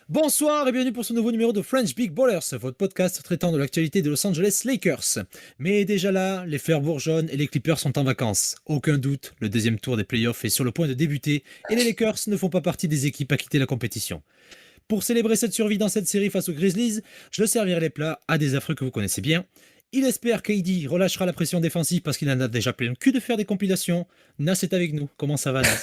Bonsoir et bienvenue pour ce nouveau numéro de French Big Ballers, votre podcast traitant de l'actualité des Los Angeles Lakers. Mais déjà là, les fleurs bourgeonnent et les Clippers sont en vacances. Aucun doute, le deuxième tour des playoffs est sur le point de débuter et les Lakers ne font pas partie des équipes à quitter la compétition. Pour célébrer cette survie dans cette série face aux Grizzlies, je servirai les plats à des affreux que vous connaissez bien. Il espère qu'AD relâchera la pression défensive parce qu'il en a déjà plein le cul de faire des compilations. Nas est avec nous. Comment ça va, Nas?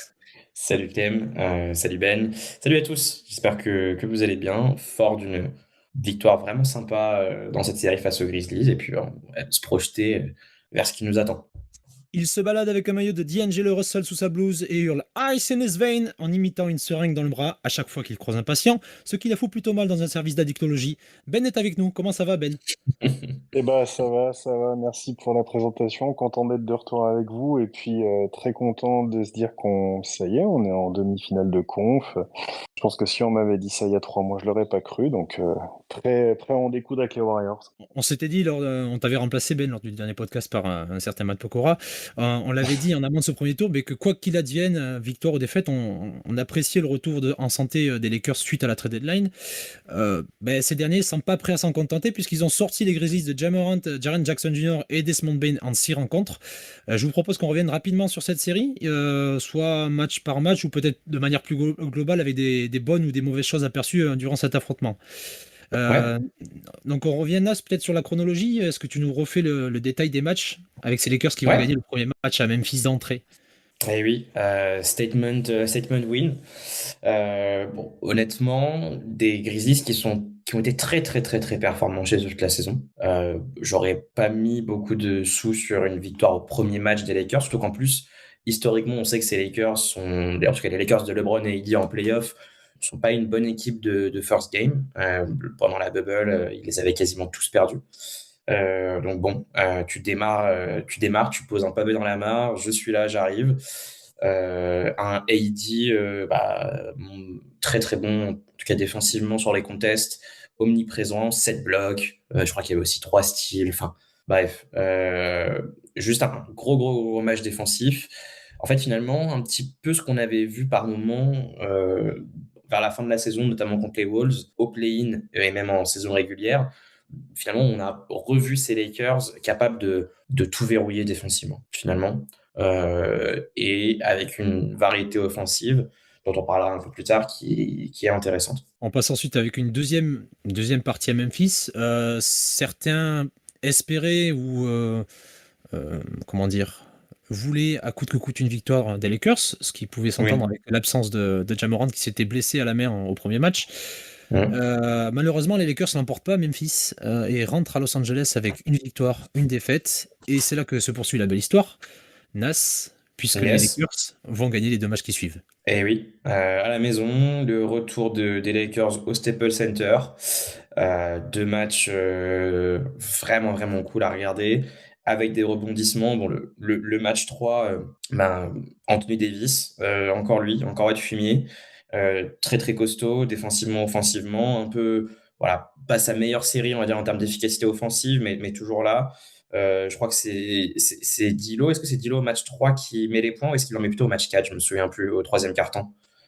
Salut Clem, salut Ben, salut à tous. J'espère que vous allez bien, fort d'une victoire vraiment sympa dans cette série face aux Grizzlies et puis on va se projeter vers ce qui nous attend. Il se balade avec un maillot de D'Angelo Russell sous sa blouse et hurle Ice in his vein en imitant une seringue dans le bras à chaque fois qu'il croise un patient, ce qui la fout plutôt mal dans un service d'addictologie. Ben est avec nous. Comment ça va, Ben? Eh ben ça va, merci pour la présentation, content d'être de retour avec vous et puis très content de se dire ça y est, on est en demi-finale de conf. Je pense que si on m'avait dit ça il y a 3 mois, je l'aurais pas cru, donc très en découdre avec les Warriors. On s'était dit, on t'avait remplacé, Ben, lors du dernier podcast par un certain Matt Pokora. On l'avait dit en amont de ce premier tour, mais que quoi qu'il advienne, victoire ou défaite, on appréciait le retour en santé des Lakers suite à la trade deadline. Ces derniers ne sont pas prêts à s'en contenter puisqu'ils ont sorti les Grizzlies de Ja Morant, Jaren Jackson Jr. et Desmond Bane en 6 rencontres. Je vous propose qu'on revienne rapidement sur cette série, soit match par match ou peut-être de manière plus globale avec des bonnes ou des mauvaises choses aperçues durant cet affrontement. Ouais, Euh, donc on revient là peut-être sur la chronologie. Est-ce que tu nous refais le détail des matchs avec ces Lakers qui vont ouais, gagner le premier match à Memphis d'entrée? et oui, statement win. Bon, honnêtement, des Grizzlies qui ont été très très très très performants chez eux toute la saison. J'aurais pas mis beaucoup de sous sur une victoire au premier match des Lakers, surtout qu'en plus, historiquement, on sait que ces Lakers sont, en tout cas les Lakers de LeBron et AD en playoff, ne sont pas une bonne équipe de first game. Pendant la bubble, ils les avaient quasiment tous perdus. Donc bon, tu démarres, tu poses un pavé dans la mare, je suis là, j'arrive. Un AD très très bon, en tout cas défensivement sur les contests, omniprésent, 7 blocs, je crois qu'il y avait aussi 3 styles, enfin bref, juste un gros match défensif. En fait, finalement, un petit peu ce qu'on avait vu par moment vers la fin de la saison, notamment contre les Wolves, au play-in et même en saison régulière. Finalement, on a revu ces Lakers capables de tout verrouiller défensivement, finalement, et avec une variété offensive dont on parlera un peu plus tard qui est intéressante. On passe ensuite avec une deuxième partie à Memphis. Certains espéraient ou comment dire voulaient à coûte que coûte une victoire des Lakers, ce qui pouvait s'entendre Oui. avec l'absence de Ja Morant qui s'était blessé à la main au premier match. Mhm. Malheureusement, les Lakers n'emportent pas Memphis et rentrent à Los Angeles avec une victoire, une défaite. Et c'est là que se poursuit la belle histoire. Nas, puisque les Yes. Lakers vont gagner les 2 matchs qui suivent. Et oui, à la maison, le retour des Lakers au Staples Center. 2 matchs vraiment cool à regarder, avec des rebondissements. Bon, le match 3, Anthony Davis, encore lui, encore être fumier. Très très costaud, défensivement, offensivement, un peu, voilà, pas sa meilleure série, on va dire, en termes d'efficacité offensive, mais toujours là. Je crois que c'est Dilo. Est-ce que c'est Dilo au match 3 qui met les points ou est-ce qu'il en met plutôt au match 4? Je me souviens plus, au troisième carton.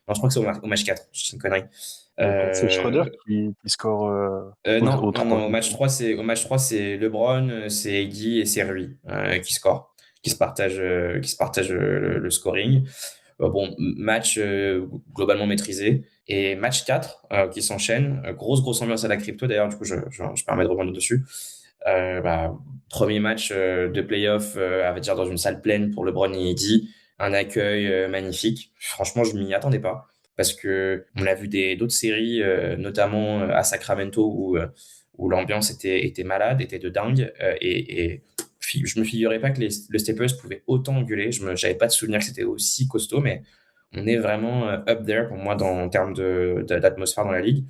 Non, je crois que c'est au match 4. C'est une connerie. C'est Schroeder Euh, qui score non, au non, non, 3. au match 3, c'est LeBron, c'est AD et c'est Rui qui score, qui se partagent le scoring. Bon, match globalement maîtrisé. Et match 4 qui s'enchaîne. Grosse ambiance à la crypto d'ailleurs, du coup, je permets de rebondir dessus. Premier match de playoff, à va dire dans une salle pleine pour LeBron et AD. Un accueil magnifique. Franchement, je m'y attendais pas parce que on a vu d'autres séries, notamment à Sacramento où l'ambiance était malade, était de dingue, je me figurais pas que le Staples pouvait autant gueuler. J'avais pas de souvenir que c'était aussi costaud, mais on est vraiment up there pour moi en termes d'atmosphère dans la ligue.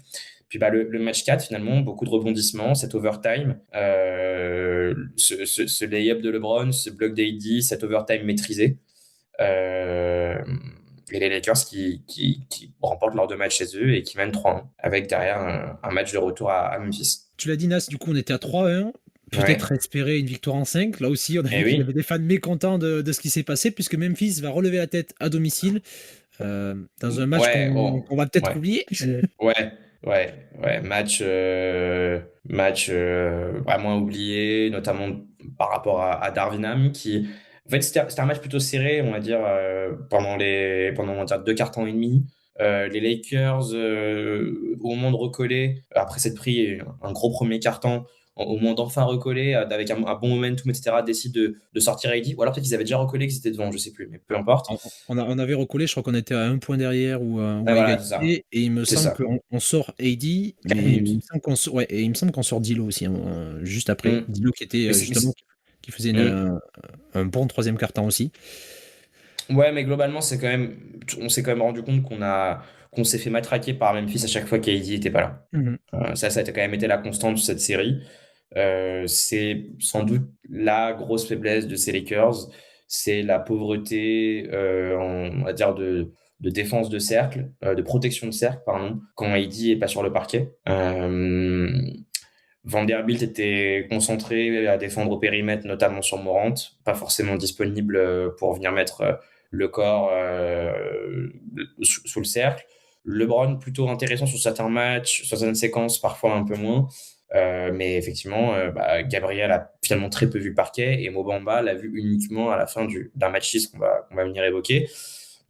Puis le match 4, finalement, beaucoup de rebondissements, cet overtime, ce lay-up de LeBron, ce bloc d'AD, cet overtime maîtrisé. Euh, et les Lakers qui remportent leurs 2 matchs chez eux et qui mènent 3-1, avec derrière un match de retour à Memphis. Tu l'as dit, Nas, du coup, on était à 3-1. Peut-être Ouais, espérer une victoire en 5. Là aussi, on a et vu qu'il y avait oui, des fans mécontents de ce qui s'est passé, puisque Memphis va relever la tête à domicile dans un match ouais, qu'on bon, qu'on va peut-être ouais. oublier. Ouais, ouais, match vraiment oublié, notamment par rapport à Darwin qui, en fait, c'était un match plutôt serré, on va dire, pendant on va dire, 2 quarts-temps et demi. Les Lakers, au moment de recoller, après s'être pris un gros premier quart-temps, au moment d'enfin recoller, avec un bon momentum, etc., décident de sortir AD. Ou alors peut-être qu'ils avaient déjà recollé, qu'ils étaient devant, je sais plus, mais peu importe. On avait recollé, je crois qu'on était à un point derrière ou Et à voilà, c'est ça. égalité, et il me C'est semble ça. qu'on sort AD, 4 mais il minutes. me semble ouais, et il me semble qu'on sort D'Lo aussi, hein, juste après. Mm. D'Lo qui était Mais justement, qui faisait mm. un bon troisième quart-temps aussi. Ouais, mais globalement, on s'est quand même rendu compte qu'on s'est fait matraquer par Memphis à chaque fois qu'AD était pas là. Mhm. Ça a quand même été la constante de cette série. C'est sans doute la grosse faiblesse de ces Lakers, c'est la pauvreté, on va dire, de défense de cercle, de protection de cercle, pardon, quand AD est pas sur le parquet. Vanderbilt était concentré à défendre au périmètre, notamment sur Morant, pas forcément disponible pour venir mettre le corps sous le cercle. LeBron plutôt intéressant sur certains matchs, sur certaines séquences, parfois un peu moins. Mais effectivement, Gabriel a finalement très peu vu le parquet et Mobamba l'a vu uniquement à la fin d'un match 6 qu'on va venir évoquer.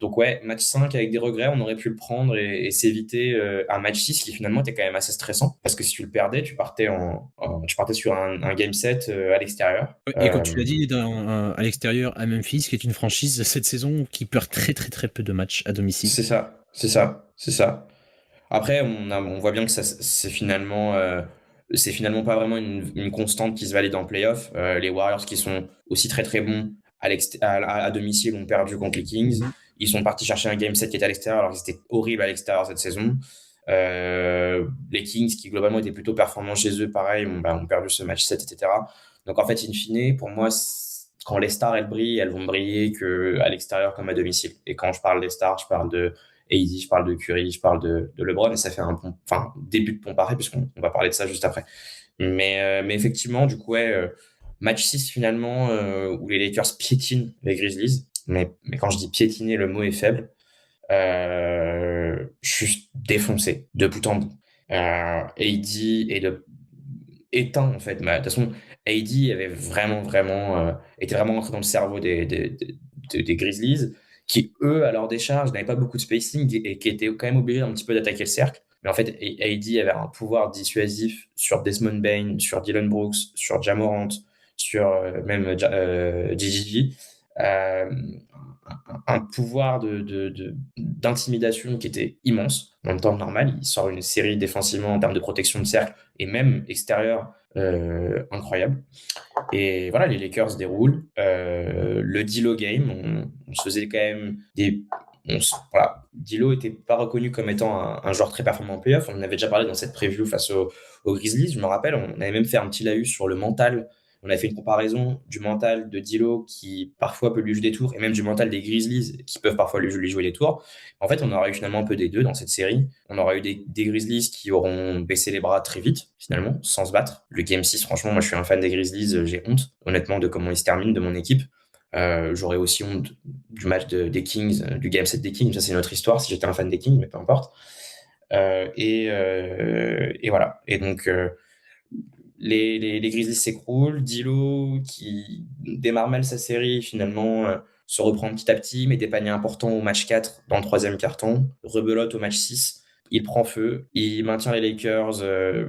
Donc ouais, match 5 avec des regrets, on aurait pu le prendre et s'éviter un match 6 qui finalement était quand même assez stressant. Parce que si tu le perdais, tu partais sur un game set à l'extérieur. Ouais, et comme tu l'as dit, à l'extérieur, à Memphis, qui est une franchise cette saison qui perd très très très peu de matchs à domicile. C'est ça, c'est ça, c'est ça. Après, on voit bien que c'est finalement pas vraiment une constante qui se valide en playoff. Les Warriors qui sont aussi très très bons à domicile ont perdu contre les Kings. Mhm. Ils sont partis chercher un game 7 qui était à l'extérieur alors qu'ils étaient horribles à l'extérieur cette saison. Les Kings qui globalement étaient plutôt performants chez eux, pareil, ont perdu ce match 7, etc. Donc en fait, in fine, pour moi, quand les stars elles brillent, elles vont briller que à l'extérieur comme à domicile. Et quand je parle des stars, je parle de AD, je parle de Curry, je parle de LeBron, et ça fait début de pont pareil, puisqu'on va parler de ça juste après. Mais effectivement, du coup, ouais, match 6 finalement, où les Lakers piétinent les Grizzlies. Mais quand je dis piétiner, le mot est faible. Juste défoncé de bout en bout. AD éteint en fait. De toute façon, AD avait était vraiment entré dans le cerveau des Grizzlies, qui eux, à leur décharge, n'avaient pas beaucoup de spacing et qui étaient quand même obligés un petit peu d'attaquer le cercle. Mais en fait, AD avait un pouvoir dissuasif sur Desmond Bane, sur Dylan Brooks, sur Ja Morant, sur même Gigi. Euh, un pouvoir d'intimidation qui était immense. En même temps, normal, il sort une série défensivement en termes de protection de cercle et même extérieur incroyable. Et voilà, les Lakers déroulent. Le D'Lo game, on se faisait quand même voilà, D'Lo n'était pas reconnu comme étant un joueur très performant en playoff. On en avait déjà parlé dans cette preview face aux Grizzlies. Je me rappelle, on avait même fait un petit laïus sur le mental. On avait fait une comparaison du mental de D'Lo qui parfois peut lui jouer des tours et même du mental des Grizzlies qui peuvent parfois lui jouer des tours. En fait, on aura eu finalement un peu des deux dans cette série. On aura eu des Grizzlies qui auront baissé les bras très vite, finalement, sans se battre. Le Game 6, franchement, moi je suis un fan des Grizzlies, j'ai honte, honnêtement, de comment ils se terminent, de mon équipe. J'aurais aussi honte du match des Kings, du Game 7 des Kings, ça c'est une autre histoire si j'étais un fan des Kings, mais peu importe. Et voilà. Et donc, les Grizzlies s'écroulent. D'Lo, qui démarre mal sa série, finalement, se reprend petit à petit, met des paniers importants au match 4 dans le troisième quart-temps, rebelote au match 6. Il prend feu, il maintient les Lakers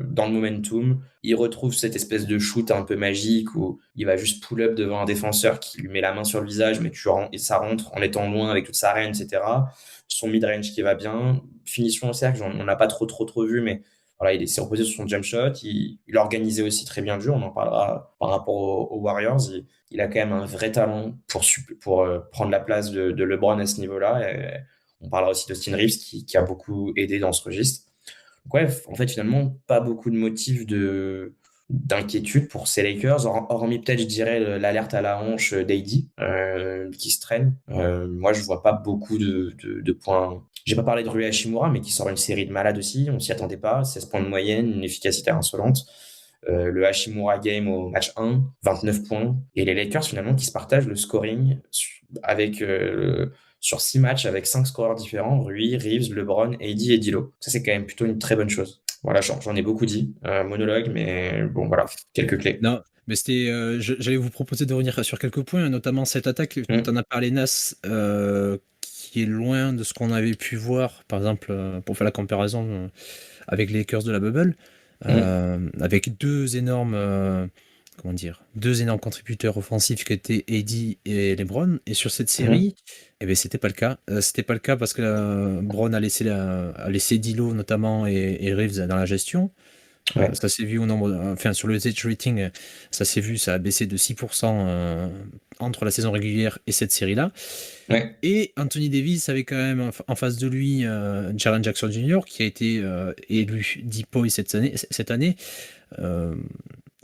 dans le momentum, il retrouve cette espèce de shoot un peu magique où il va juste pull-up devant un défenseur qui lui met la main sur le visage, mais et ça rentre en étant loin avec toute sa reine, etc. Son mid-range qui va bien, finition au cercle, on n'a pas trop vu, mais voilà, il s'est reposé sur son jump shot. Il organisait aussi très bien le jeu. On en parlera par rapport aux Warriors. Il a quand même un vrai talent pour prendre la place de LeBron à ce niveau-là. Et on parlera aussi d'Austin Reeves qui a beaucoup aidé dans ce registre. Donc ouais, en fait, finalement, pas beaucoup de motifs d'inquiétude pour ces Lakers, hormis peut-être, je dirais, l'alerte à la hanche d'AD qui se traîne. Moi, je vois pas beaucoup de points. J'ai pas parlé de Rui Hachimura, mais qui sort une série de malades aussi. On s'y attendait pas. 16 points de moyenne, une efficacité insolente. Le Hachimura game au match 1, 29 points. Et les Lakers, finalement, qui se partagent le scoring avec sur 6 matchs avec 5 scoreurs différents, Rui, Reeves, LeBron, AD et D'Lo. Ça, c'est quand même plutôt une très bonne chose. Voilà, j'en ai beaucoup dit, monologue, mais bon, voilà, quelques clés. Non, mais c'était, j'allais vous proposer de revenir sur quelques points, notamment cette attaque, tu en as parlé Nas, qui est loin de ce qu'on avait pu voir, par exemple, pour faire la comparaison, avec les Lakers de la bubble, avec 2 énormes, comment dire? 2 énormes contributeurs offensifs qui étaient AD et LeBron, et sur cette série, eh beh, c'était pas le cas. C'était pas le cas parce que, Bron a laissé D'Lo notamment et Reeves dans la gestion. Ouais. Ça s'est vu au nombre, enfin sur le usage rating, ça s'est vu, ça a baissé de 6% entre la saison régulière et cette série-là. Ouais. Et Anthony Davis avait quand même en face de lui Jaren Jackson Jr. qui a été élu DPOY cette année. Euh,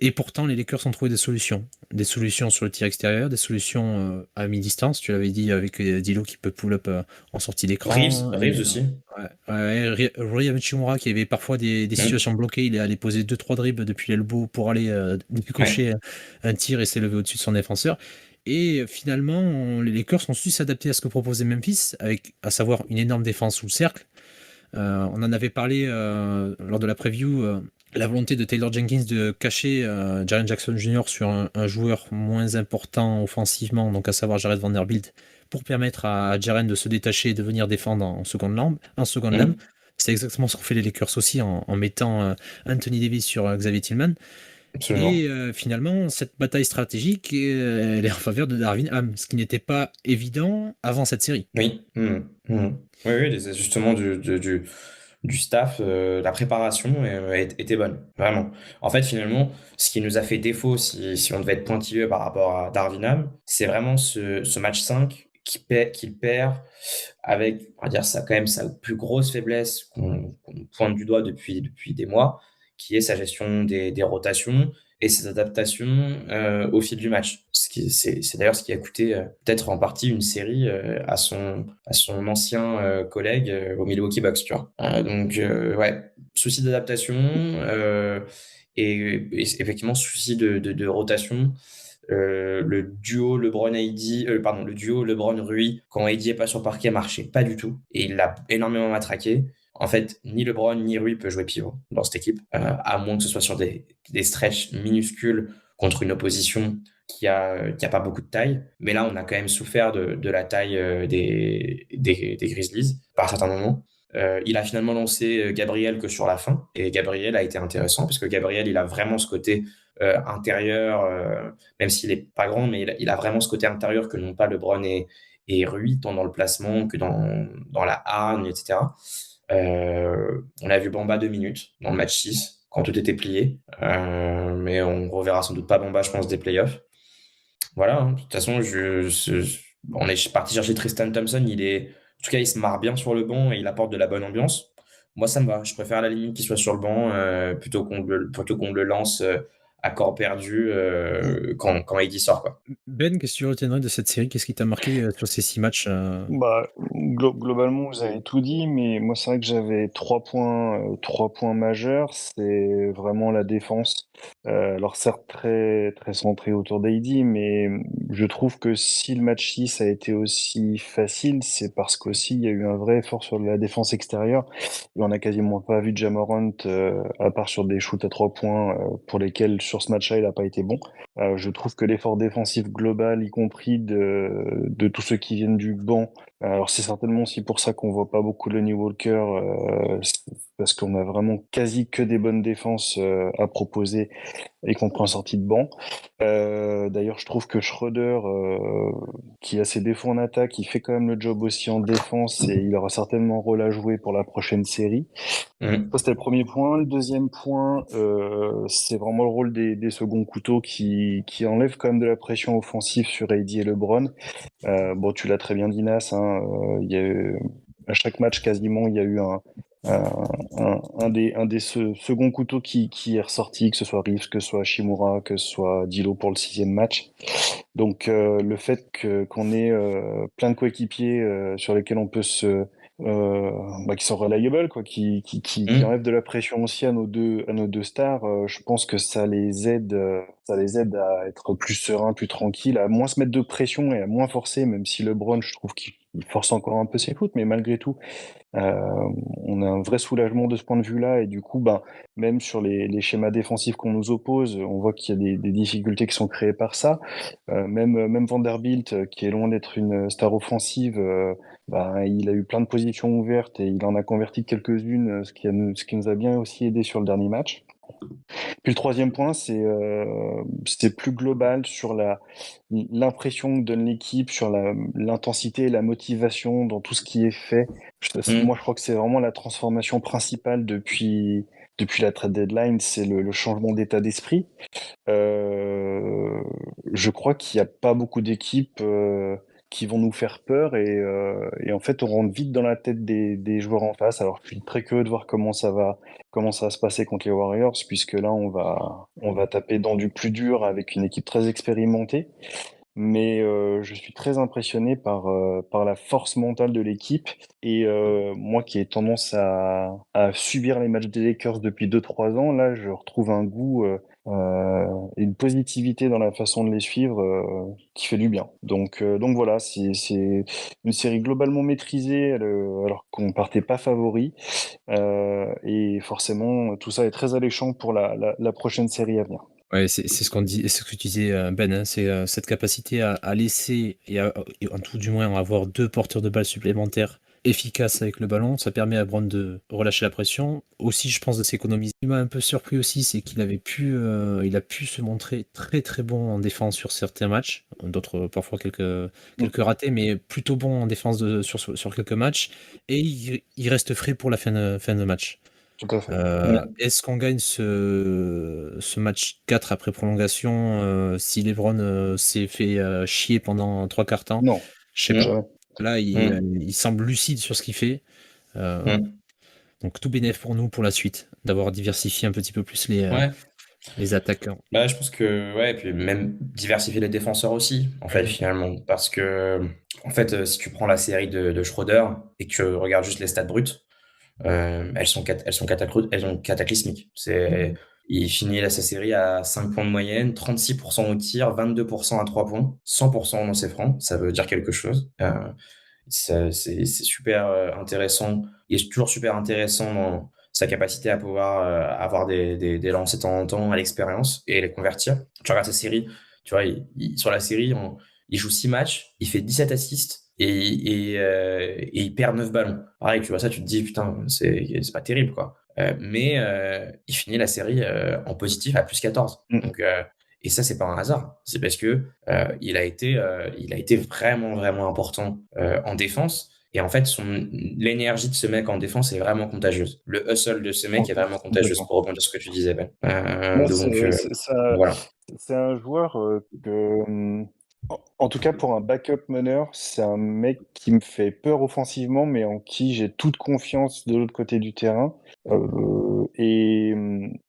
et pourtant, les Lakers ont trouvé des solutions. Des solutions sur le tir extérieur, des solutions à mi-distance. Tu l'avais dit avec D'Lo qui peut pull-up en sortie d'écran. Reeves aussi. Rui Hachimura qui avait parfois des situations bloquées. Il est allé poser 2-3 dribbles depuis l'elbow pour aller décocher un tir et s'élever au-dessus de son défenseur. Et finalement, les Lakers ont su s'adapter à ce que proposait Memphis, avec à savoir une énorme défense sous le cercle. On en avait parlé lors de la preview, la volonté de Taylor Jenkins de cacher Jaren Jackson Jr. sur un joueur moins important offensivement, donc à savoir Jared Vanderbilt, pour permettre à Jaren de se détacher et de venir défendre en seconde lame. C'est exactement ce qu'ont fait les Lakers aussi en mettant Anthony Davis sur Xavier Tillman. Absolument. Et finalement, cette bataille stratégique, elle est en faveur de Darvin Ham, ce qui n'était pas évident avant cette série. Oui. Oui, les ajustements du staff, la préparation était bonne, vraiment. En fait, finalement, ce qui nous a fait défaut, si on devait être pointilleux par rapport à Darwin, c'est vraiment ce match 5 qu'il perd avec, on va dire, ça quand même sa plus grosse faiblesse qu'on pointe du doigt depuis des mois, qui est sa gestion des rotations et ses adaptations au fil du match. C'est d'ailleurs ce qui a coûté peut-être en partie une série à son ancien collègue au Milwaukee Bucks, tu vois. Donc ouais, souci d'adaptation et effectivement souci de rotation. Le duo le duo LeBron-Rui, quand AD est pas sur le parquet, marchait pas du tout. Et il l'a énormément matraqué. En fait, ni LeBron ni Rui peut jouer pivot dans cette équipe, à moins que ce soit sur des stretches minuscules contre une opposition qui a pas beaucoup de taille. Mais là, on a quand même souffert de la taille des Grizzlies par certains moments. Il a finalement lancé Gabriel que sur la fin. Et Gabriel a été intéressant parce que Gabriel, il a vraiment ce côté intérieur, même s'il est pas grand, mais il a vraiment ce côté intérieur que n'ont pas LeBron et Rui, tant dans le placement que dans la hargne, etc. On a vu Bamba 2 minutes dans le match 6, quand tout était plié. Mais on reverra sans doute pas Bamba, je pense, des playoffs. Voilà, hein. De toute façon, on est parti chercher Tristan Thompson. En tout cas, il se marre bien sur le banc et il apporte de la bonne ambiance. Moi, ça me va. Je préfère à la limite qu'il soit sur le banc plutôt qu'on le lance à corps perdu quand Eddie sort, quoi. Ben, qu'est-ce que tu retiendrais de cette série? Qu'est-ce qui t'a marqué sur ces 6 matchs Bah, globalement, vous avez tout dit, mais moi, c'est vrai que j'avais 3 points majeurs. C'est vraiment la défense. Alors, certes, très, très centré autour d'AD, mais je trouve que si le match 6 a été aussi facile, c'est parce qu'aussi, il y a eu un vrai effort sur la défense extérieure. Et on n'a quasiment pas vu Ja Morant, à part sur des shoots à 3 points, pour lesquels, sur ce match-là, il n'a pas été bon. Je trouve que l'effort défensif global, y compris de tous ceux qui viennent du banc, alors c'est certainement aussi pour ça qu'on voit pas beaucoup Lonnie Walker, parce qu'on a vraiment quasi que des bonnes défenses à proposer, y compris en sortie de banc. D'ailleurs, je trouve que Schroeder, qui a ses défauts en attaque, il fait quand même le job aussi en défense et il aura certainement un rôle à jouer pour la prochaine série. Ça, c'était le premier point. Le deuxième point, c'est vraiment le rôle des seconds couteaux qui enlèvent quand même de la pression offensive sur AD et LeBron. Bon, tu l'as très bien dit, Nas, hein, il y a eu, à chaque match quasiment, il y a eu un des seconds couteaux qui est ressorti, que ce soit Reeves, que ce soit Shimura, que ce soit D'Lo pour le 6e match. Donc le fait qu'on ait plein de coéquipiers sur lesquels on peut qui sont reliable, quoi, qui enlèvent de la pression aussi à nos deux stars, je pense que ça les aide à être plus serein, plus tranquille, à moins se mettre de pression et à moins forcer, même si LeBron, je trouve qu'il il force encore un peu ses fautes, mais malgré tout, on a un vrai soulagement de ce point de vue-là. Et du coup, même sur les schémas défensifs qu'on nous oppose, on voit qu'il y a des difficultés qui sont créées par ça. Même Vanderbilt, qui est loin d'être une star offensive, il a eu plein de positions ouvertes et il en a converti quelques-unes, ce qui nous a bien aussi aidé sur le dernier match. Puis le troisième point, c'est plus global sur l'impression que donne l'équipe, sur l'intensité et la motivation dans tout ce qui est fait. Moi, je crois que c'est vraiment la transformation principale depuis la trade deadline, c'est le changement d'état d'esprit. Je crois qu'il n'y a pas beaucoup d'équipes qui vont nous faire peur et en fait, on rentre vite dans la tête des joueurs en face. Alors, je suis très curieux de voir comment ça va se passer contre les Warriors, puisque là, on va taper dans du plus dur avec une équipe très expérimentée. Mais je suis très impressionné par la force mentale de l'équipe. Et moi qui ai tendance à subir les matchs des Lakers depuis 2-3 ans, là, je retrouve un goût et une positivité dans la façon de les suivre qui fait du bien. Donc voilà, c'est une série globalement maîtrisée alors qu'on partait pas favori. Et forcément, tout ça est très alléchant pour la prochaine série à venir. Ouais, c'est ce qu'on dit, c'est ce que tu disais, Ben, hein, c'est cette capacité à laisser et en tout du moins à avoir deux porteurs de balles supplémentaires efficaces avec le ballon. Ça permet à Brown de relâcher la pression. Aussi, je pense de s'économiser. Ce qui m'a un peu surpris aussi, c'est il a pu se montrer très très bon en défense sur certains matchs. D'autres, parfois quelques ratés, mais plutôt bon en défense sur quelques matchs. Et il reste frais pour la fin de match. Tout à fait. Est-ce qu'on gagne ce match 4 après prolongation si LeBron s'est fait chier pendant 3/4 temps? Non, Je sais pas. jamais. Là, il semble lucide sur ce qu'il fait. Donc tout bénef pour nous pour la suite, d'avoir diversifié un petit peu plus Ouais. les attaquants. Bah, je pense que, ouais, et puis même diversifier les défenseurs aussi, en fait, finalement. Parce que, en fait, si tu prends la série de Schroeder et que tu regardes juste les stats brutes, elles sont cataclysmiques. Il finit là, sa série à 5 points de moyenne, 36% au tir, 22% à 3 points, 100% dans ses francs. Ça veut dire quelque chose. C'est super intéressant. Il est toujours super intéressant dans sa capacité à pouvoir avoir des lancers de temps en temps à l'expérience et les convertir. Tu regardes sa série, tu vois, sur la série, il joue 6 matchs, il fait 17 assists et il perd 9 ballons. Pareil, tu vois ça, tu te dis, putain, c'est pas terrible, quoi. Mais il finit la série en positif à plus 14. Donc, et ça, c'est pas un hasard. C'est parce que il a été vraiment, vraiment important en défense. Et en fait, l'énergie de ce mec en défense est vraiment contagieuse. Le hustle de ce mec est vraiment contagieux, pour rebondir sur ce que tu disais, Ben. Moi, Donc, ça, voilà. c'est un joueur en tout cas pour un backup meneur, c'est un mec qui me fait peur offensivement, mais en qui j'ai toute confiance de l'autre côté du terrain. Et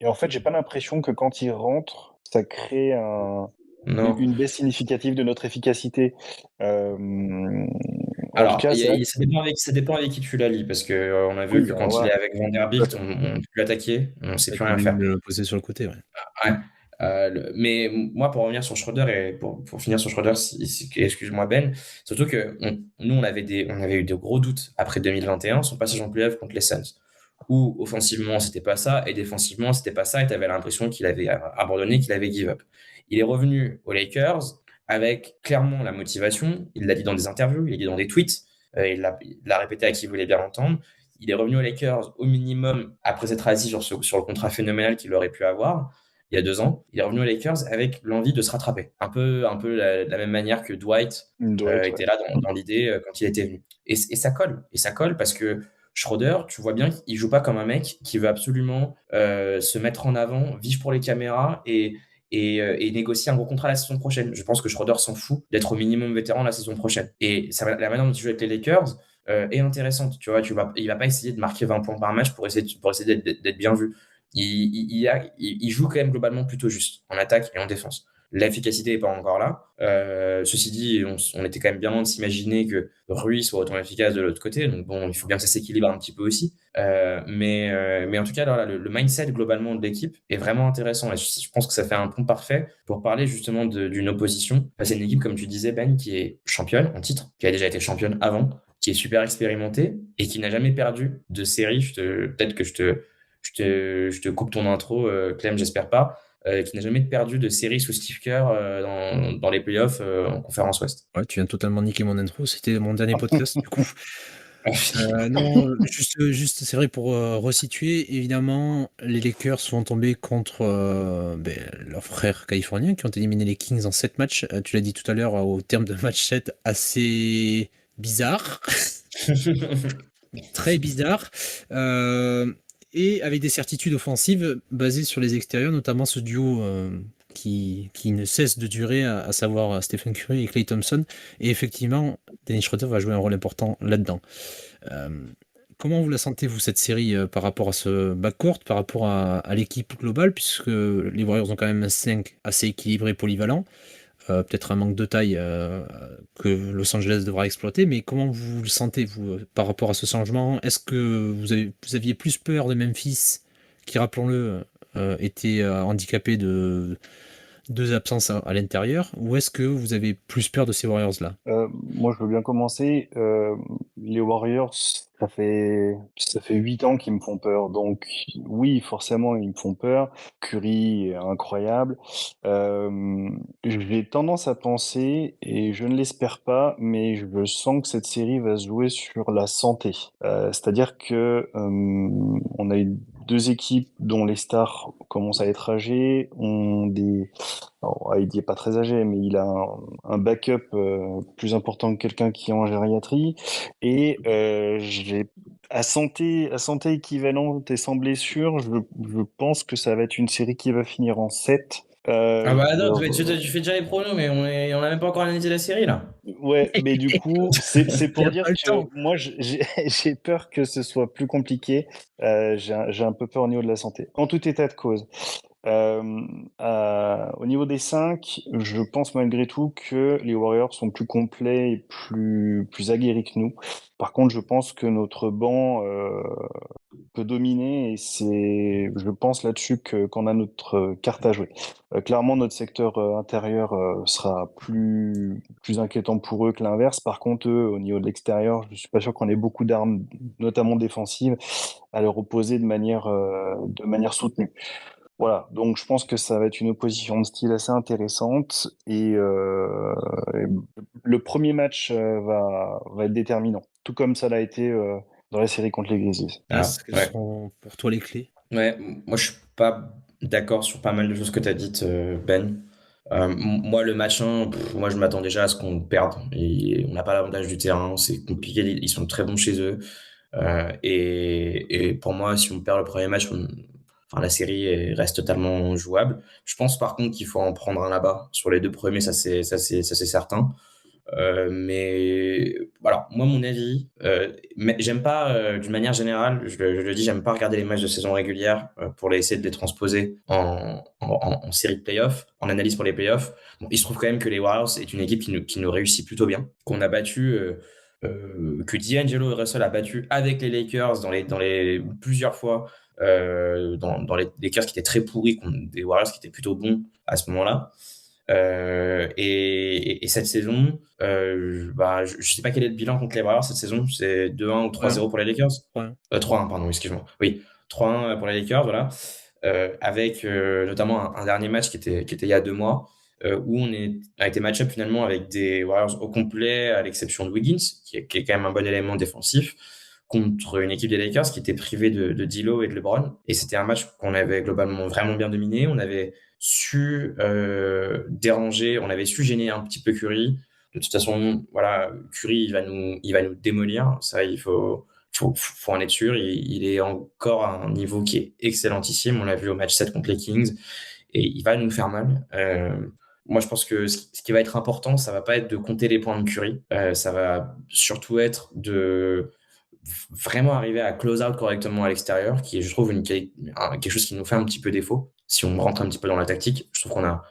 en fait, j'ai pas l'impression que quand il rentre, ça crée Non. une baisse significative de notre efficacité. En tout Alors, cas, c'est vrai ça dépend avec qui tu la lis, parce que on a vu oui, que alors quand il est là, avec Vanderbilt, on peut plus l'attaquer, on sait plus rien faire. Le poser sur le côté, ouais. Ouais. Mais moi, pour revenir sur Schroeder et pour finir sur Schroeder, excuse-moi Ben, surtout que nous, on avait eu de gros doutes après 2021, son passage en playoff contre les Suns, où offensivement, c'était pas ça, et défensivement, c'était pas ça, et tu avais l'impression qu'il avait abandonné, qu'il avait give up. Il est revenu aux Lakers avec clairement la motivation, il l'a dit dans des interviews, il l'a dit dans des tweets, il l'a répété à qui voulait bien l'entendre. Il est revenu aux Lakers au minimum après s'être assis sur le contrat phénoménal qu'il aurait pu avoir il y a 2 ans. Il est revenu aux Lakers avec l'envie de se rattraper. Un peu la même manière que Dwight était là dans l'idée quand il était venu. Et ça colle. Et ça colle parce que Schroeder, tu vois bien qu'il joue pas comme un mec qui veut absolument se mettre en avant, vivre pour les caméras et négocier un gros contrat la saison prochaine. Je pense que Schroeder s'en fout d'être au minimum vétéran la saison prochaine. Et la manière dont il joue avec les Lakers est intéressante. Tu vois, il va pas essayer de marquer 20 points par match pour essayer d'être bien vu. Il joue quand même globalement plutôt juste en attaque et en défense. l'efficacité n'est pas encore là. Ceci dit, on était quand même bien loin de s'imaginer que Rui soit autant efficace de l'autre côté. Donc bon, il faut bien que ça s'équilibre un petit peu aussi. Mais en tout cas, alors là, le mindset globalement de l'équipe est vraiment intéressant. Et je pense que ça fait un pont parfait pour parler justement d'une opposition. Enfin, c'est une équipe, comme tu disais, Ben, qui est championne en titre, qui a déjà été championne avant, qui est super expérimentée et qui n'a jamais perdu de série. Peut-être que je te coupe ton intro, Clem, j'espère pas. Qui n'a jamais perdu de série sous Steve Kerr dans les playoffs en conférence Ouest. Ouais, tu viens totalement niquer mon intro. C'était mon dernier podcast, du coup. Non, juste, c'est vrai pour resituer, évidemment, les Lakers sont tombés contre leurs frères californiens qui ont éliminé les Kings en 7 matchs. Tu l'as dit tout à l'heure, au terme de match 7, assez bizarre. Très bizarre. Et avec des certitudes offensives basées sur les extérieurs, notamment ce duo qui ne cesse de durer, à savoir Stephen Curry et Klay Thompson. Et effectivement, Dennis Schroeder va jouer un rôle important là-dedans. Comment vous la sentez, vous, cette série, par rapport à ce backcourt, par rapport à l'équipe globale, puisque les Warriors ont quand même un 5 assez équilibré et polyvalent, peut-être un manque de taille que Los Angeles devra exploiter, mais comment vous le sentez, vous, par rapport à ce changement? Est-ce que vous aviez plus peur de Memphis, qui, rappelons-le, était handicapé de 2 absences à l'intérieur, ou est-ce que vous avez plus peur de ces Warriors-là? Moi, je veux bien commencer. Les Warriors, ça fait 8 ans qu'ils me font peur. Donc, oui, forcément, ils me font peur. Curry est incroyable. J'ai tendance à penser, et je ne l'espère pas, mais je sens que cette série va se jouer sur la santé. C'est-à-dire que on a eu 2 équipes dont les stars commencent à être âgées, ont des... Alors, il est pas très âgé, mais il a un backup plus important que quelqu'un qui est en gériatrie. Et à santé équivalente et sans blessure, je pense que ça va être une série qui va finir en 7. Ah bah non, tu fais déjà les pronos, mais on a même pas encore analysé la série là. Ouais, mais du coup, c'est Il pour a dire pas le que temps. moi, j'ai peur que ce soit plus compliqué. J'ai un peu peur au niveau de la santé. En tout état de cause. Au niveau des 5, je pense malgré tout que les Warriors sont plus complets et plus aguerris que nous. Par contre, je pense que notre banc peut dominer et je pense là-dessus qu'on a notre carte à jouer. Clairement, notre secteur intérieur sera plus inquiétant pour eux que l'inverse. Par contre, eux, au niveau de l'extérieur, je suis pas sûr qu'on ait beaucoup d'armes, notamment défensives, à leur opposer de manière soutenue. Voilà, donc je pense que ça va être une opposition de style assez intéressante et le premier match va être déterminant, tout comme ça l'a été dans la série contre les Grizzlies. Alors, Quelles ouais. sont pour toi les clés? Ouais, moi je suis pas d'accord sur pas mal de choses que tu as dites, Ben. Moi, le match 1, moi je m'attends déjà à ce qu'on perde. Et on n'a pas l'avantage du terrain, c'est compliqué, ils sont très bons chez eux. Et pour moi, si on perd le premier match, enfin, la série reste totalement jouable. Je pense par contre qu'il faut en prendre un là-bas. Sur les 2 premiers, ça c'est certain. Mais alors, moi, mon avis, mais j'aime pas, d'une manière générale, je le dis, j'aime pas regarder les matchs de saison régulière pour essayer de les transposer en série de playoffs, en analyse pour les playoffs. Bon, il se trouve quand même que les Warriors est une équipe qui nous réussit plutôt bien, qu'on a battu, que D'Angelo Russell a battu avec les Lakers dans les plusieurs fois, dans les Lakers qui étaient très pourris contre des Warriors qui étaient plutôt bons à ce moment-là. Et cette saison, je sais pas quel est le bilan contre les Warriors cette saison. C'est 2-1 ou 3-0 pour les Lakers? Ouais. 3-1, pardon, excuse-moi. Oui, 3-1 pour les Lakers, voilà. Avec notamment un dernier match qui était il y a 2 mois, où a été match-up finalement avec des Warriors au complet, à l'exception de Wiggins, qui est quand même un bon élément défensif, contre une équipe des Lakers qui était privée de D'Lo et de LeBron. Et c'était un match qu'on avait globalement vraiment bien dominé. On avait su déranger, on avait su gêner un petit peu Curry. De toute façon, voilà, Curry, il va nous démolir. Ça, faut en être sûr. Il est encore à un niveau qui est excellentissime. On l'a vu au match 7 contre les Kings. Et il va nous faire mal. Moi, je pense que ce qui va être important, ça va pas être de compter les points de Curry. Ça va surtout être de vraiment arriver à close out correctement à l'extérieur, qui est, je trouve, quelque chose qui nous fait un petit peu défaut. Si on rentre un petit peu dans la tactique, je trouve qu'on a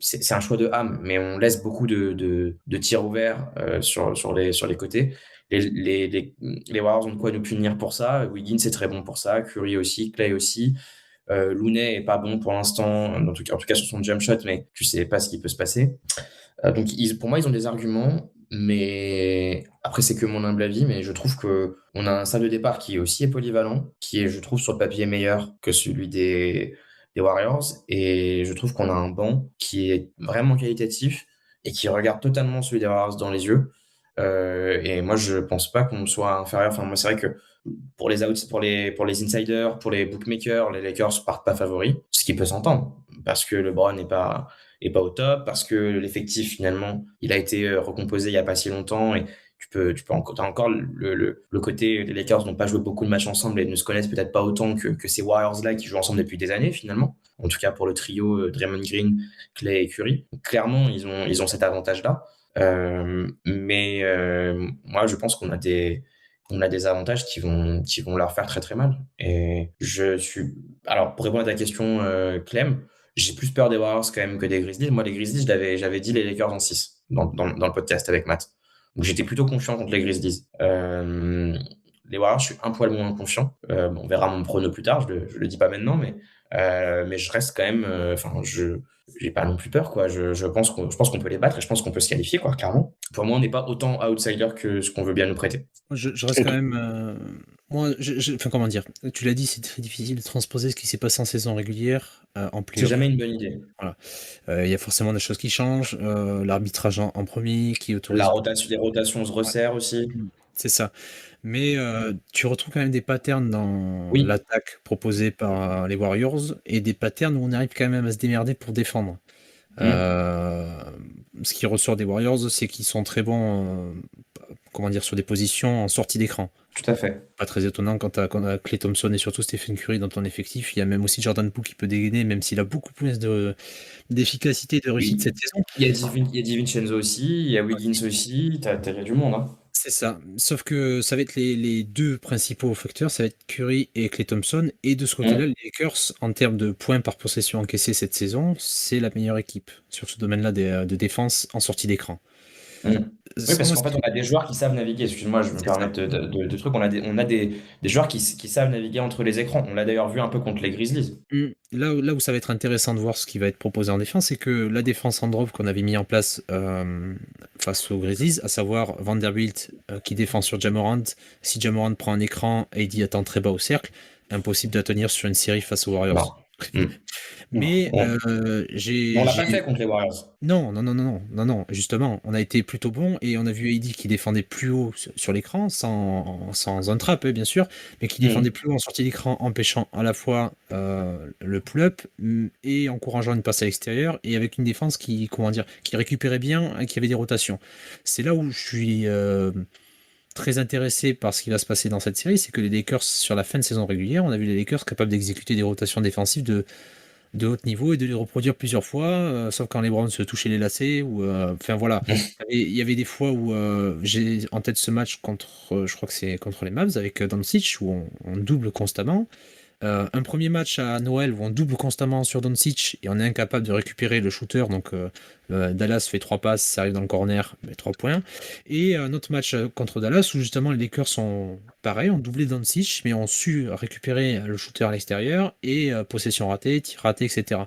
c'est un choix de âme, mais on laisse beaucoup de tirs ouverts sur les côtés. Les Warriors ont de quoi nous punir pour ça. Wiggins est très bon pour ça, Curry aussi, Clay aussi. Looney est pas bon pour l'instant, en tout cas sur son jump shot, mais tu sais pas ce qui peut se passer. Donc pour moi, ils ont des arguments, mais après c'est que mon humble avis, mais je trouve que on a un salle de départ qui est aussi polyvalent, qui est, je trouve, sur le papier meilleur que celui des Warriors, et je trouve qu'on a un banc qui est vraiment qualitatif et qui regarde totalement celui des Warriors dans les yeux. Et moi, je pense pas qu'on soit inférieur. Enfin, moi, c'est vrai que pour les insiders, pour les bookmakers, les Lakers partent pas favoris, ce qui peut s'entendre parce que LeBron n'est pas au top, parce que l'effectif finalement il a été recomposé il y a pas si longtemps, et t'as encore le côté, les Lakers n'ont pas joué beaucoup de matchs ensemble et ne se connaissent peut-être pas autant que ces Warriors là qui jouent ensemble depuis des années finalement. En tout cas pour le trio Draymond Green, Clay et Curry. Donc, clairement ils ont cet avantage là. Mais moi je pense qu'on a des avantages qui vont leur faire très très mal. Et alors pour répondre à ta question, Clem, j'ai plus peur des Warriors quand même que des Grizzlies. Moi, les Grizzlies, j'avais dit les Lakers en 6 dans le podcast avec Matt. Donc j'étais plutôt confiant contre les Grizzlies. Les Warriors, je suis un poil moins confiant. Bon, on verra mon prono plus tard, je le dis pas maintenant, mais je reste quand même. Enfin, je j'ai pas non plus peur, quoi. Je pense qu'on peut les battre et je pense qu'on peut se qualifier, quoi, clairement. Pour moi, on n'est pas autant outsider que ce qu'on veut bien nous prêter. Moi, je reste quand même. Moi, enfin, comment dire? Tu l'as dit, c'est très difficile de transposer ce qui s'est passé en saison régulière en C'est playoff. jamais une bonne idée. Voilà. Il y a forcément des choses qui changent. L'arbitrage en premier qui autorise. Les rotations se resserrent aussi. C'est ça. Mais tu retrouves quand même des patterns dans Oui. l'attaque proposée par les Warriors et des patterns où on arrive quand même à se démerder pour défendre. Ce qui ressort des Warriors, c'est qu'ils sont très bons comment dire, sur des positions en sortie d'écran. Tout à fait. Pas très étonnant quand tu as Klay Thompson et surtout Stephen Curry dans ton effectif. Il y a même aussi Jordan Poole qui peut dégainer, même s'il a beaucoup plus d'efficacité et de réussite Oui. cette saison. Il y a DiVincenzo aussi, il y a Wiggins aussi, t'as du monde, hein. C'est ça. Sauf que ça va être les deux principaux facteurs, ça va être Curry et Klay Thompson. Et de ce côté-là, les Lakers, en termes de points par possession encaissés cette saison, c'est la meilleure équipe sur ce domaine-là de défense en sortie d'écran. Oui, parce qu'en fait, on a des joueurs qui savent naviguer. Excuse-moi, je me permets de trucs. On a des joueurs qui savent naviguer entre les écrans. On l'a d'ailleurs vu un peu contre les Grizzlies. Là où ça va être intéressant de voir ce qui va être proposé en défense, c'est que la défense en drop qu'on avait mis en place face aux Grizzlies, à savoir Vanderbilt qui défend sur Ja Morant. Si Ja Morant prend un écran, AD attend très bas au cercle, impossible de la tenir sur une série face aux Warriors. Mais on l'a pas fait contre les Warriors. Non. Justement, on a été plutôt bon et on a vu AD qui défendait plus haut sur l'écran, sans un trap, bien sûr, mais qui défendait plus haut en sortie d'écran, empêchant à la fois le pull-up et encourageant une passe à l'extérieur et avec une défense qui récupérait bien et qui avait des rotations. C'est là où je suis très intéressé par ce qui va se passer dans cette série, c'est que les Lakers, sur la fin de saison régulière, on a vu les Lakers capables d'exécuter des rotations défensives de haut niveau et de les reproduire plusieurs fois, sauf quand les Browns se touchaient les lacets. Enfin voilà, il y avait des fois où j'ai en tête ce match je crois que c'est contre les Mavs avec Doncic, où on double constamment. Un premier match à Noël où on double constamment sur Doncic et on est incapable de récupérer le shooter, donc Dallas fait 3 passes, ça arrive dans le corner, 3 points. Et un autre match contre Dallas où justement les Lakers sont pareils, ont doublé Doncic mais ont su récupérer le shooter à l'extérieur et possession ratée, tir raté, etc.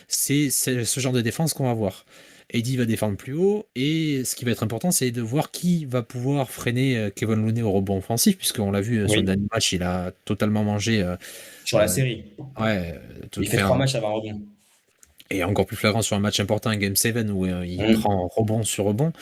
C'est ce genre de défense qu'on va voir. AD va défendre plus haut et ce qui va être important, c'est de voir qui va pouvoir freiner Kevin Looney au rebond offensif, puisqu'on l'a vu sur le dernier match, il a totalement mangé sur la série. Ouais, il fait 3 matchs avant rebond. Et encore plus flagrant sur un match important, un Game 7, où il prend rebond sur rebond.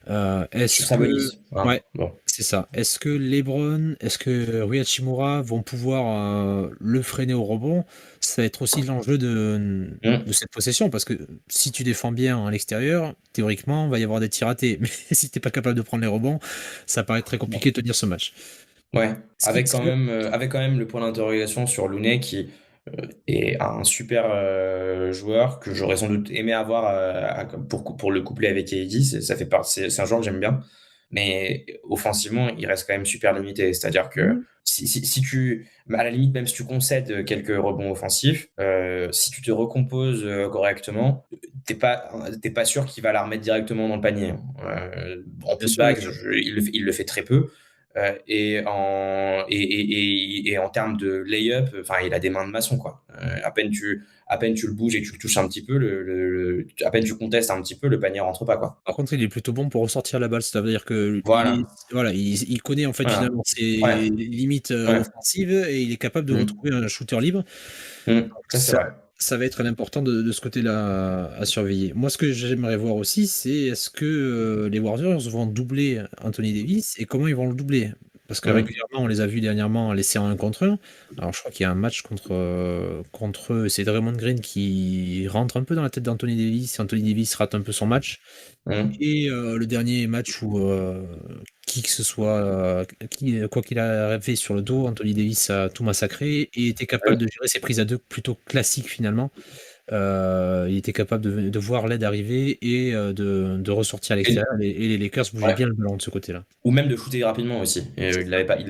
Ouais, bon. C'est ça. Est-ce que LeBron, est-ce que Rui Hachimura vont pouvoir le freiner au rebond? Ça va être aussi l'enjeu de cette possession, parce que si tu défends bien à l'extérieur, théoriquement, il va y avoir des tirs ratés. Mais si tu n'es pas capable de prendre les rebonds, ça paraît très compliqué de tenir ce match. Ouais, avec quand même le point d'interrogation sur Looney qui est un super joueur que j'aurais sans doute aimé avoir pour le coupler avec AD. C'est un joueur que j'aime bien. mais offensivement, il reste quand même super limité. C'est-à-dire que Mmh. si tu, à la limite, même si tu concèdes quelques rebonds offensifs, si tu te recomposes correctement, t'es pas sûr qu'il va la remettre directement dans le panier. En Bien sûr, bien putback, sûr. il le fait très peu. Et en termes de lay-up, enfin, il a des mains de maçon, quoi. À peine tu le bouges et que tu le touches un petit peu, à peine tu contestes un petit peu, le panier rentre pas, quoi. Par contre, il est plutôt bon pour ressortir la balle. C'est-à-dire que Voilà, voilà, il connaît en fait voilà. finalement ses Ouais, limites, ouais. offensives et il est capable de Mm, retrouver un shooter libre. Donc ça, c'est vrai. ça va être l'important de ce côté-là à surveiller. Moi, ce que j'aimerais voir aussi, c'est est-ce que, les Warriors vont doubler Anthony Davis et comment ils vont le doubler? Parce que Mm, régulièrement, on les a vus dernièrement laisser en 1 contre 1. Alors je crois qu'il y a un match contre eux, c'est Draymond Green qui rentre un peu dans la tête d'Anthony Davis et Anthony Davis rate un peu son match. mm. Et le dernier match où qui que ce soit, quoi qu'il avait sur le dos, Anthony Davis a tout massacré et était capable de gérer ses prises à 2 plutôt classiques finalement. Il était capable de voir l'aide arriver et de ressortir à Et, l'extérieur et les Lakers bougeaient ouais. bien le ballon de ce côté-là. Ou même de shooter rapidement aussi. Et, C'est ça. il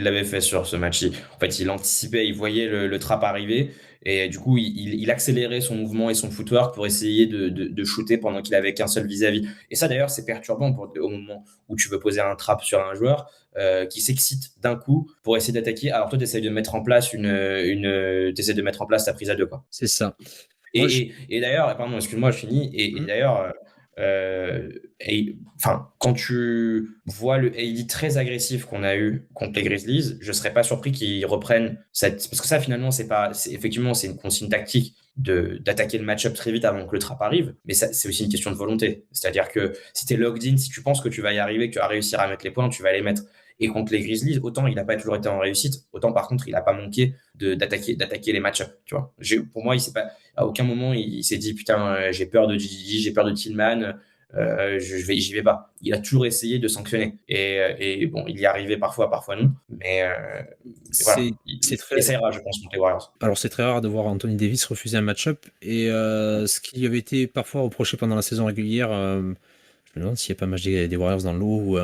l'avait fait sur ce match. En fait, il anticipait, il voyait le trap arriver et du coup, il accélérait son mouvement et son footwork pour essayer de shooter pendant qu'il avait qu'un seul vis-à-vis. Et ça, d'ailleurs, c'est perturbant au moment où tu veux poser un trap sur un joueur qui s'excite d'un coup pour essayer d'attaquer. Alors toi, tu essaies de mettre en place t'essaies de mettre en place ta prise à deux, quoi. C'est ça. Moi je Et d'ailleurs, pardon, excuse-moi, je finis. Et mmh, d'ailleurs, enfin, quand tu vois le AD très agressif qu'on a eu contre les Grizzlies, je serais pas surpris qu'ils reprennent cette, parce que ça, finalement, effectivement, c'est une consigne tactique d'attaquer le match-up très vite avant que le trap arrive. Mais ça, c'est aussi une question de volonté. C'est-à-dire que si tu es logged in, si tu penses que tu vas y arriver, que tu vas réussir à mettre les points, tu vas les mettre. Et contre les Grizzlies, autant il n'a pas toujours été en réussite, autant par contre, il n'a pas manqué d'attaquer les match-up, tu vois. Pour moi, il s'est pas, à aucun moment, il s'est dit, putain, j'ai peur de Gigi, j'ai peur de Tillman, j'y vais pas. Il a toujours essayé de sanctionner. Et bon, il y arrivait parfois, parfois non. Mais voilà, c'est c'est il très essaiera, je pense, contre les Warriors. alors c'est très rare de voir Anthony Davis refuser un match-up et ce qui lui avait été parfois reproché pendant la saison régulière, je me demande s'il y a pas un match des Warriors dans l'eau où,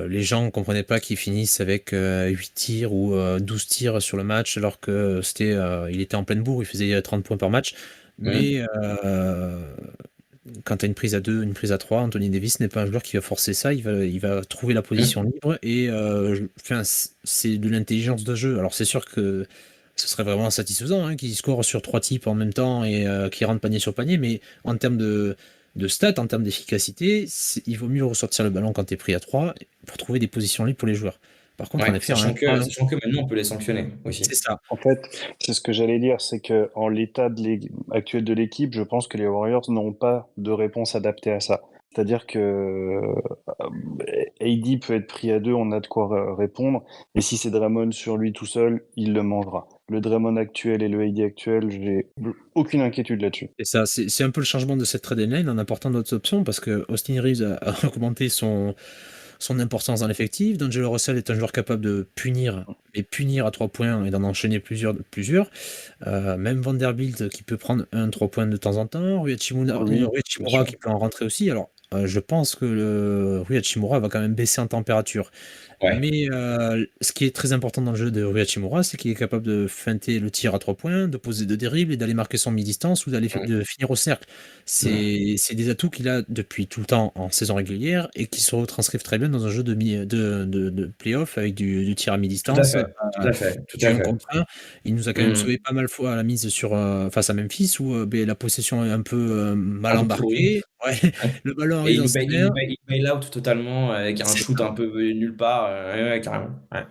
les gens ne comprenaient pas qu'ils finissent avec 8 tirs ou 12 tirs sur le match alors que il était en pleine bourre, il faisait 30 points par match. Mmh. Mais quand tu as une prise à 2, une prise à 3, Anthony Davis n'est pas un joueur qui va forcer ça, il va trouver la position Mmh. libre et enfin, c'est de l'intelligence de jeu. Alors c'est sûr que ce serait vraiment satisfaisant hein, qu'il score sur 3 types en même temps et qu'il rentre panier sur panier, mais en termes de stats, en termes d'efficacité, il vaut mieux ressortir le ballon quand tu es pris à 3 pour trouver des positions libres pour les joueurs. Par contre, en Ouais, effet, en 1 sachant que maintenant, on peut les sanctionner c'est aussi. ça. En fait, c'est ce que j'allais dire, c'est que en l'état actuel de l'équipe, je pense que les Warriors n'ont pas de réponse adaptée à ça. C'est-à-dire que AD peut être pris à 2, on a de quoi répondre, et si c'est Draymond sur lui tout seul, il le mangera. Le Draymond actuel et le AD actuel, j'ai aucune inquiétude là-dessus. Et ça, c'est un peu le changement de cette trade deadline en apportant d'autres options parce que Austin Reeves a augmenté son importance dans l'effectif. D'Angelo Russell est un joueur capable de punir, et punir à 3 points et d'en enchaîner plusieurs. Même Vanderbilt qui peut prendre 3 points de temps en temps. Rui Hachimura, Oui, bien sûr. qui peut en rentrer aussi. Alors, je pense que Rui Hachimura va quand même baisser en température. Ouais. Mais ce qui est très important dans le jeu de Rui Hachimura, c'est qu'il est capable de feinter le tir à 3 points, de poser de dribbles et d'aller marquer son mi-distance ou de finir au cercle. Mmh. C'est des atouts qu'il a depuis tout le temps en saison régulière et qui se retranscrivent très bien dans un jeu de play-off avec du tir à Tout à mi-distance, fait, tout à fait, tout du à 1 fait. contre 1. Il nous a quand même Mmh. sauvé pas mal fois à la mise face à Memphis où la possession est un peu mal Un peu pourri. embarquée. Ouais, le ballon Et arrive dans ses mains. il bail out totalement avec un C'est shoot ça. un peu venu nulle part. Ouais, ouais, carrément. Ouais.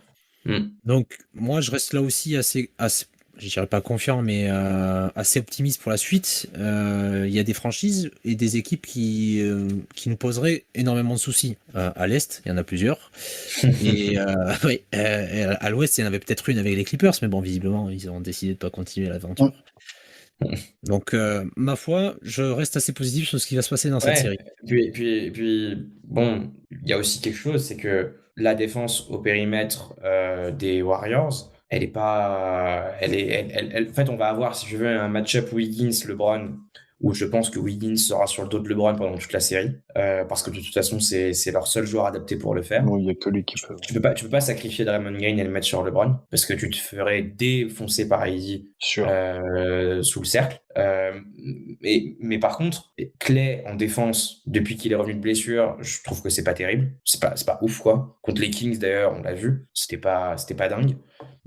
Mm. Donc moi, je reste là aussi assez je dirais pas confiant, mais assez optimiste pour la suite. Il y a des franchises et des équipes qui nous poseraient énormément de soucis. À l'Est, il y en a plusieurs. Et oui, à l'Ouest, il y en avait peut-être une avec les Clippers, mais bon, visiblement, ils ont décidé de pas continuer l'aventure. Donc, ma foi, je reste assez positif sur ce qui va se passer dans cette Ouais, série. puis, bon, il y a aussi quelque chose, c'est que la défense au périmètre des Warriors, elle est pas, elle est, elle- en fait, on va avoir, si je veux, un match-up Wiggins-LeBron où je pense que Wiggins sera sur le dos de LeBron pendant toute la série, parce que de toute façon, c'est leur seul joueur adapté pour le faire. Bon, il n'y a que lui qui peut. Tu peux pas sacrifier Draymond Green et le mettre sur LeBron, parce que tu te ferais défoncer par AD Sûr. sous le cercle. Mais par contre, Clay en défense, depuis qu'il est revenu de blessure, je trouve que c'est pas terrible. C'est pas ouf, quoi. Contre les Kings, d'ailleurs, on l'a vu, c'était pas dingue.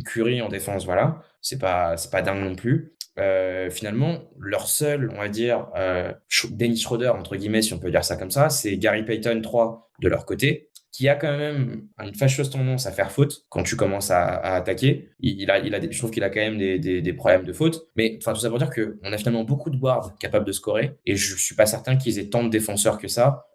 Curry en défense, voilà, c'est pas dingue non plus. Finalement, leur seul, on va dire, Dennis Schroeder, entre guillemets, si on peut dire ça comme ça, c'est Gary Payton 3 de leur côté, qui a quand même une fâcheuse tendance à faire faute quand tu commences à attaquer. Je trouve qu'il a quand même des problèmes de faute. Mais enfin, tout ça pour dire qu'on a finalement beaucoup de guards capables de scorer, et je suis pas certain qu'ils aient tant de défenseurs que ça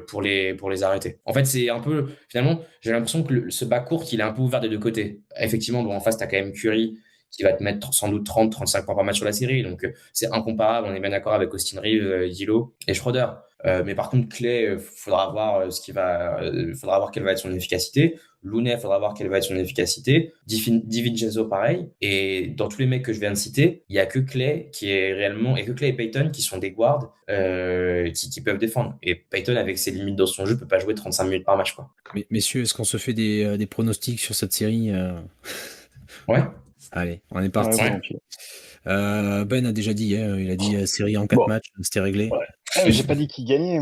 pour les arrêter. En fait, c'est un peu, finalement, j'ai l'impression que ce bas court, il est un peu ouvert des deux côtés. Effectivement, bon, en face, tu as quand même Curry, qui va te mettre sans doute 30-35 points par match sur la série. Donc, c'est incomparable. On est bien d'accord avec Austin Reeves, D'Lo et Schroeder. Mais par contre, Clay, faudra voir faudra voir quelle va être son efficacité. Looney, faudra voir quelle va être son efficacité. DiVincenzo, pareil. Et dans tous les mecs que je viens de citer, il y a que Clay et que Clay et Payton qui sont des guards, qui peuvent défendre. Et Payton, avec ses limites dans son jeu, peut pas jouer 35 minutes par match, quoi. Mais, messieurs, est-ce qu'on se fait des pronostics sur cette série Ouais. Allez, on est parti. Ouais. Ben a déjà dit, il a dit série en 4 matchs, c'était réglé. Ouais. Ah, mais j'ai pas dit qui gagnait.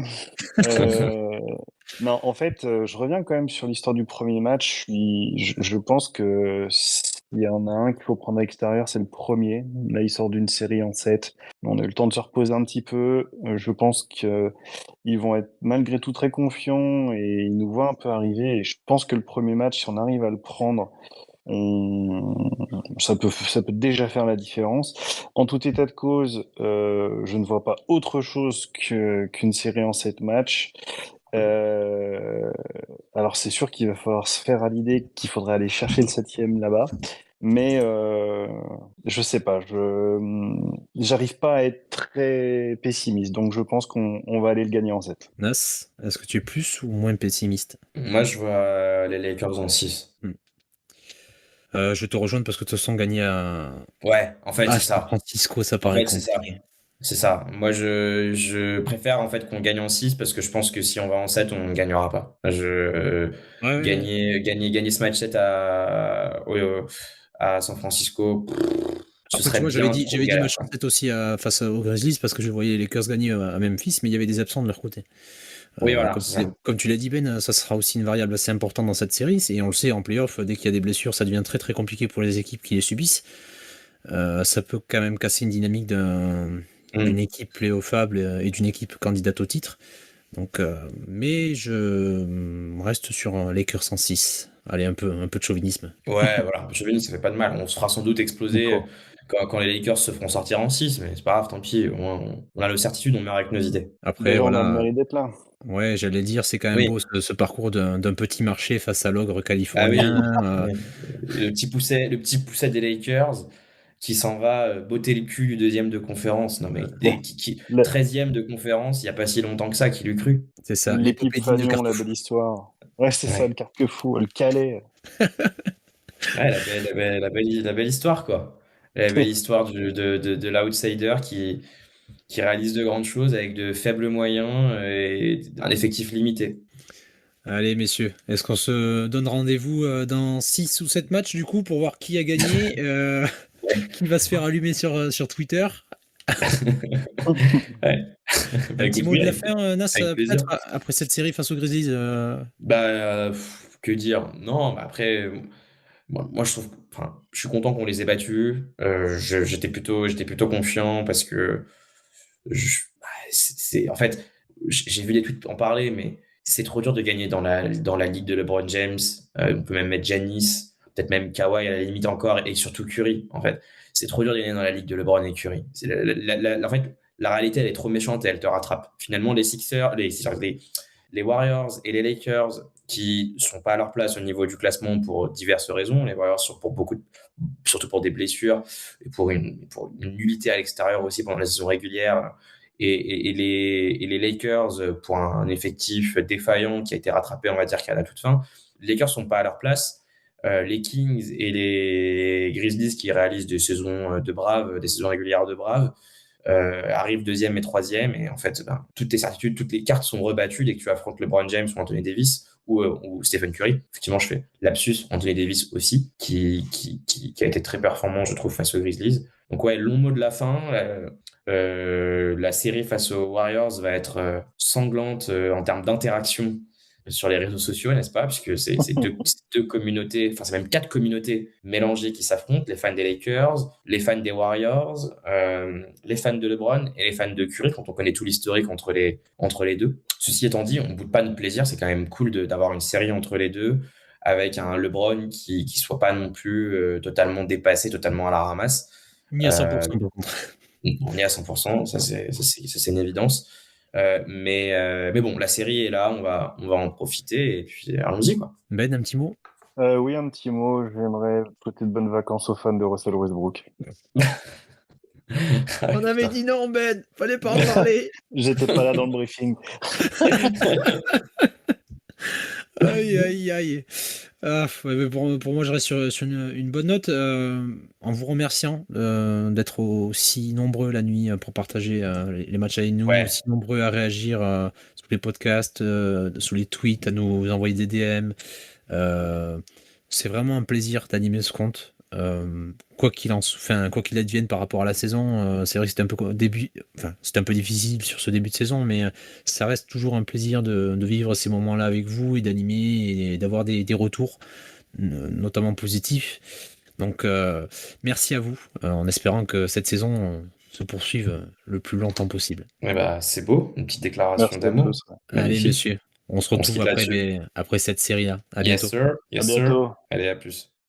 Non, en fait, je reviens quand même sur l'histoire du premier match. Je pense que s'il y en a un qu'il faut prendre à l'extérieur, c'est le premier. Là, il sort d'une série en 7. On a eu le temps de se reposer un petit peu. Je pense qu'ils vont être malgré tout très confiants et ils nous voient un peu arriver. Et je pense que le premier match, si on arrive à le prendre, ça peut déjà faire la différence. En tout état de cause, je ne vois pas autre chose qu'une série en 7 matchs. Alors c'est sûr qu'il va falloir se faire à l'idée qu'il faudrait aller chercher le 7e là-bas, mais je sais pas, j'arrive pas à être très pessimiste, donc je pense qu'on va aller le gagner en 7. Nas, est-ce que tu es plus ou moins pessimiste? Moi, je vois les Lakers en 6. Je te rejoins parce que de toute façon, gagner à Ouais, en fait, c'est San ça. Francisco, ça En paraît fait, c'est ça. compliqué. C'est ça. Moi, je préfère en fait qu'on gagne en 6 parce que je pense que si on va en 7, on ne gagnera pas. Ouais. Gagner ce match 7 à San Francisco, ce Après, tu serait vois, bien j'avais trop dit galère, match quoi. 7 aussi face aux Grizzlies parce que je voyais les Lakers gagner à Memphis, mais il y avait des absents de leur côté. Oui, voilà, c'est ça. Comme tu l'as dit, Ben, ça sera aussi une variable assez importante dans cette série. Et on le sait, en playoff, dès qu'il y a des blessures, ça devient très très compliqué pour les équipes qui les subissent. Ça peut quand même casser une dynamique d'une équipe playoffable et d'une équipe candidate au titre. Donc, mais je reste sur Lakers en 6. Allez, un peu de chauvinisme. Ouais, voilà. Chauvinisme, ça fait pas de mal. On se fera sans doute exploser quand les Lakers se feront sortir en 6, mais c'est pas grave, tant pis. On a le certitude, on meurt avec nos idées. Après, Déjà, on a le voilà. mérite d'être là. Ouais, j'allais dire, c'est quand même Oui. beau ce parcours d'un petit marché face à l'ogre Ah oui. californien. Le petit pousset des Lakers qui s'en va botter le cul du deuxième de conférence. Non, mais 13e de conférence, il n'y a pas si longtemps que ça, qui l'eût cru. C'est ça, L'équipe l'épopée digne de Fagnon, la Cartouche. belle histoire. Ouais, c'est ça, Ouais. le carquefou, le Calais. Ouais, la belle histoire, quoi. La belle histoire de l'outsider qui réalise de grandes choses avec de faibles moyens et un effectif limité. Allez, messieurs, est-ce qu'on se donne rendez-vous dans 6 ou 7 matchs, du coup, pour voir qui a gagné, qui va se faire allumer sur Twitter? Ouais. Bah, Un petit écoute, mot oui, de la fin, Nas, avec plaisir. peut-être, après cette série face aux Grizzlies Que dire? Non, bah après, moi je trouve, enfin, je suis content qu'on les ait battus. J'étais plutôt confiant parce que en fait, j'ai vu des tweets en parler, mais c'est trop dur de gagner dans la ligue de LeBron James. On peut même mettre Giannis, peut-être même Kawhi à la limite encore, et surtout Curry. En fait, c'est trop dur de gagner dans la ligue de LeBron et Curry. En fait, la réalité, elle est trop méchante et elle te rattrape. Finalement, les Warriors et les Lakers qui sont pas à leur place au niveau du classement pour diverses raisons. Les Warriors sont surtout pour des blessures et pour une nullité à l'extérieur aussi pendant la saison régulière. Et les Lakers pour un effectif défaillant qui a été rattrapé, on va dire, qu'à la toute fin. Les Lakers sont pas à leur place. Les Kings et les Grizzlies qui réalisent des saisons de braves, des saisons régulières de braves. arrive deuxième et troisième, et en fait, toutes tes certitudes, toutes les cartes sont rebattues dès que tu affrontes LeBron James ou Anthony Davis ou Stephen Curry. Effectivement, je fais lapsus, Anthony Davis aussi, qui a été très performant, je trouve, face aux Grizzlies. Donc ouais, long mot de la fin. La série face aux Warriors va être sanglante en termes d'interaction sur les réseaux sociaux, n'est-ce pas? Puisque c'est deux communautés, enfin c'est même 4 communautés mélangées qui s'affrontent, les fans des Lakers, les fans des Warriors, les fans de LeBron et les fans de Curry, quand on connaît tout l'historique entre les deux. Ceci étant dit, on ne boude pas notre plaisir, c'est quand même cool d'avoir une série entre les deux, avec un LeBron qui soit pas non plus totalement dépassé, totalement à la ramasse. Ni à 100% par contre. On est à 100%, ça c'est une évidence. Mais bon, la série est là, on va en profiter et puis allons-y, quoi. Ben, un petit mot? Oui, un petit mot. J'aimerais souhaiter de bonnes vacances aux fans de Russell Westbrook. On avait dit non, Ben, fallait pas en parler. J'étais pas là dans le briefing. Aïe, aïe, aïe. Ouais, mais pour moi, je reste sur une bonne note, en vous remerciant d'être aussi nombreux la nuit pour partager les matchs avec nous, Ouais. aussi nombreux à réagir sous les podcasts, sous les tweets, à nous envoyer des DM. C'est vraiment un plaisir d'animer ce compte. Quoi qu'il advienne par rapport à la saison, c'est vrai que c'était un peu difficile sur ce début de saison, mais ça reste toujours un plaisir de vivre ces moments-là avec vous et d'animer et d'avoir des retours, notamment positifs. Donc merci à vous, en espérant que cette saison se poursuive le plus longtemps possible. Eh ben, c'est beau, une petite déclaration Merci à d'amour. tous. Ouais. Allez, Magnifique. monsieur, on se On se retrouve quitte là-dessus. après cette série-là. À Yes, bientôt. sir. Yes, À sir. bientôt. Allez, à plus.